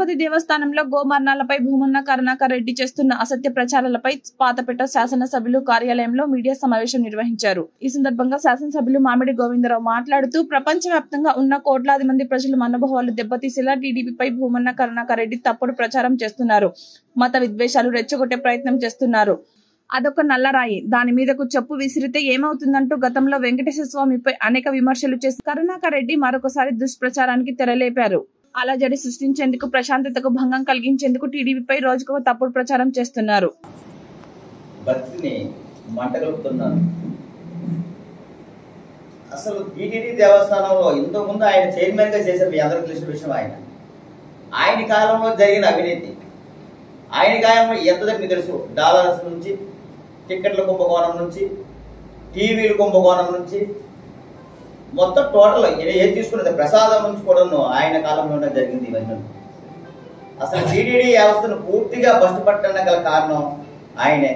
తిరుపతి దేవస్థానంలో గోమర్నాలపై భూమన్న కరుణాకర్ రెడ్డి చేస్తున్న అసత్య ప్రచారాలపై పాతపేట శాసనసభ్యులు కార్యాలయంలో మీడియా సమావేశం నిర్వహించారు. ఈ సందర్భంగా శాసనసభ్యులు మామిడి గోవిందరావు మాట్లాడుతూ ప్రపంచవ్యాప్తంగా ఉన్న కోట్లాది మంది ప్రజల మనోభావాలు దెబ్బతీసేలా టీడీపీపై భూమన్న కరుణాకర్ రెడ్డి తప్పుడు ప్రచారం చేస్తున్నారు. మత విద్వేషాలు రెచ్చగొట్టే ప్రయత్నం చేస్తున్నారు. అదొక నల్లరాయి, దాని మీదకు చెప్పు విసిరితే ఏమవుతుందంటూ గతంలో వెంకటేశ్వర స్వామిపై అనేక విమర్శలు చేసి కరుణాకర్ రెడ్డి మరొకసారి దుష్ప్రచారానికి తెరలేపారు. అలజడి సృష్టించేందుకు, ప్రశాంతతకు భంగం కలిగించేందుకు టీడీపీపై రోజుకొక తప్పుడు ప్రచారం చేస్తున్నారు. అసలు టీటీడీ దేవస్థానంలో ఇంతకుముందు ఆయన చైర్మన్ గా చేసిన మీ అందరికీ తెలిసిన విషయం. ఆయన కాలంలో జరిగిన అవినీతి, ఆయన కాలంలో ఎంత మీకు తెలుసు. డాలర్స్ నుంచి, టిక్కెట్ల కుంభకోణం నుంచి, టీవీల కుంభకోణం నుంచి, మొత్తం టోటల్ ఏది తీసుకున్నది ప్రసాదం నుంచి కూడా ఆయన కాలంలోనే జరిగింది. ఇవన్నీ అసలు టీటీడీ వ్యవస్థను పూర్తిగా బస్టుపట్టడానికి గల కారణం ఆయనే.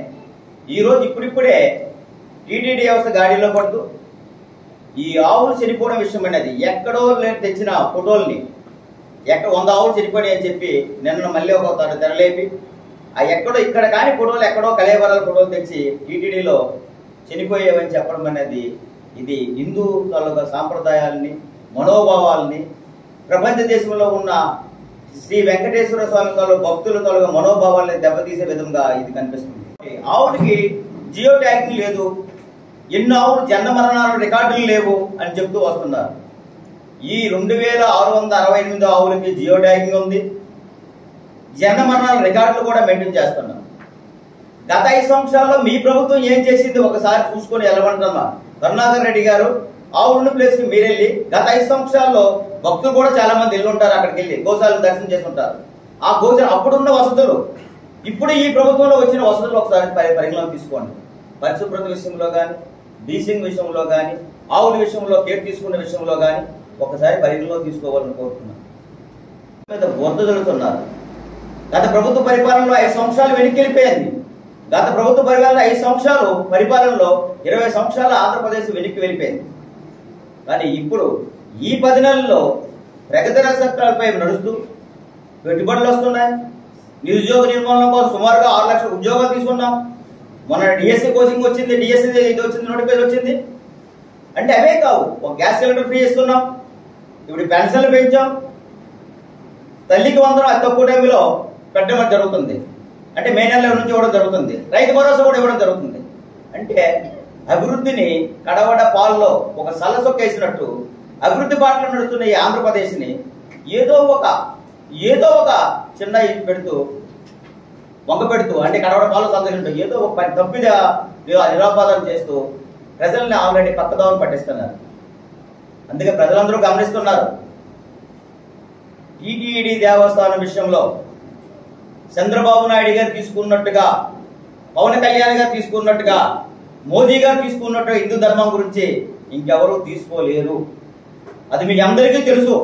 ఈరోజు ఇప్పుడిప్పుడే టీటీడీ వ్యవస్థ గాడిలో పడుతూ ఈ ఆవులు చనిపోవడం విషయం అనేది ఎక్కడో తెచ్చిన ఫోటోల్ని 100 ఆవులు చనిపోయాయి అని చెప్పి నిన్న మళ్ళీ ఒక తెరలేపి ఆ ఎక్కడో ఇక్కడ కాని ఫోటోలు ఎక్కడో కళేబరాల ఫోటోలు తెచ్చి టీటీడీలో చనిపోయేవని చెప్పడం అనేది ఇది హిందూ తాలూకా సాంప్రదాయాలని, మనోభావాలని, ప్రపంచ దేశంలో ఉన్న శ్రీ వెంకటేశ్వర స్వామి తాలూకా భక్తుల తాలూకా మనోభావాలని దెబ్బతీసే విధంగా ఇది కనిపిస్తుంది. ఆవులకి జియో ట్యాగింగ్ లేదు, ఎన్నో ఆవులు జన్మ మరణాలు రికార్డులు లేవు అని చెప్తూ వస్తున్నారు. ఈ 2668 ఆవులకి జియో ట్యాగింగ్ ఉంది, జన్మ మరణాల రికార్డులు కూడా మెయింటైన్ చేస్తున్నారు. గత 5 సంవత్సరాల్లో మీ ప్రభుత్వం ఏం చేసింది ఒకసారి చూసుకొని వెళ్ళమంటున్నా. కరుణాకర్ రెడ్డి గారు ఆవుల ప్లేస్ కి మీరు వెళ్ళి గత 5 సంవత్సరాల్లో భక్తులు కూడా చాలా మంది వెళ్ళి ఉంటారు, అక్కడికి వెళ్ళి గోశాలను దర్శనం చేసి ఉంటారు. ఆ గోశాల అప్పుడున్న వసతులు, ఇప్పుడు ఈ ప్రభుత్వంలో వచ్చిన వసతులు ఒకసారి పరిగణలోకి తీసుకోండి. పరిశుభ్రత విషయంలో కానీ, డీసింగ్ విషయంలో కానీ, ఆవుల విషయంలో కేర్ తీసుకున్న విషయంలో కానీ ఒకసారి పరిగణలో తీసుకోవాలని కోరుతున్నాను. మీద బొద్ద జరుగుతున్నారు. గత ప్రభుత్వ పరిపాలనలో 5 సంవత్సరాలు వెనక్కి వెళ్ళిపోయింది. గత ప్రభుత్వ పరిపాలన 5 సంవత్సరాలు పరిపాలనలో 20 సంవత్సరాలు ఆంధ్రప్రదేశ్ వెనక్కి వెళ్ళిపోయింది. కానీ ఇప్పుడు ఈ 10 నెలల్లో ప్రగతి నక్షత్రాలపై నడుస్తూ పెట్టుబడులు వస్తున్నాయి. నిరుద్యోగ నిర్మూలన కోసం సుమారుగా 6 లక్షల ఉద్యోగాలు తీసుకున్నాం. మొన్న డిఎస్సి కోచింగ్ వచ్చింది, డిఎస్సి ఇది వచ్చింది, నోటిఫికేషన్ వచ్చింది. అంటే అవే కావు, ఒక గ్యాస్ సిలిండర్ ఫ్రీ ఇస్తున్నాం, ఇప్పుడు పెన్షన్లు పెంచాం, తల్లికి వందనం అతి తక్కువ టైంలో పెట్టడం జరుగుతుంది. అంటే మే నెల నుంచి ఇవ్వడం జరుగుతుంది. రైతు భరోసా కూడా ఇవ్వడం జరుగుతుంది. అంటే అభివృద్ధిని కడవడ పాల్లో ఒక సల్లసొక్కేసినట్టు అభివృద్ధి బాటలో నడుస్తున్న ఈ ఆంధ్రప్రదేశ్ని ఏదో ఒక చిన్న పెడుతూ వంక పెడుతూ, అంటే కడవడ పాలు సందర్శించడం ఏదో ఒక తప్పిద నిరాపాదన చేస్తూ ప్రజల్ని ఆల్రెడీ పక్కదావం పట్టిస్తున్నారు. అందుకే ప్రజలందరూ గమనిస్తున్నారు. టీటీడీ దేవస్థానం విషయంలో చంద్రబాబు నాయుడు గారు తీసుకున్నట్టుగా, పవన్ కళ్యాణ్ గారు తీసుకున్నట్టుగా, మోదీ గారు తీసుకున్నట్టుగా హిందూ ధర్మం గురించి ఇంకెవరూ తీసుకోలేరు. అది మీకు అందరికీ తెలుసు.